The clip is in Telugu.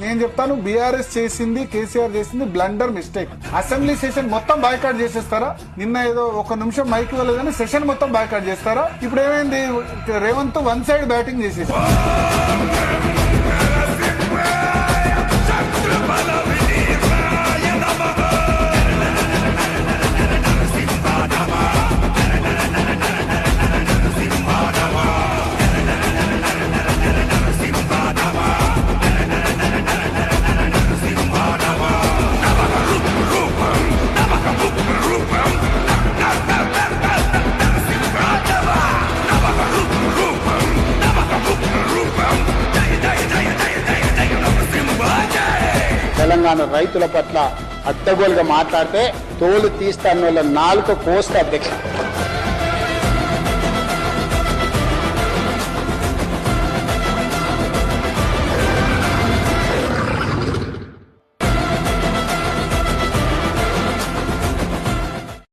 నేను చెప్తాను, బీఆర్ఎస్ చేసింది, కేసీఆర్ చేసింది బ్లండర్ మిస్టేక్. అసెంబ్లీ సెషన్ మొత్తం బాయ్కాట్ చేసేస్తారా? నిన్న ఏదో ఒక నిమిషం మైక్ ఇవ్వలేదని సెషన్ మొత్తం బాయ్కాట్ చేస్తారా? ఇప్పుడు ఏమైంది, రేవంత్ వన్ సైడ్ బ్యాటింగ్ చేసేసి తెలంగాణ రైతుల పట్ల అడ్డగోలుగా మాట్లాడితే తోలు తీస్తాను వాళ్ళ నాలుక కోస్తా అధ్యక్ష.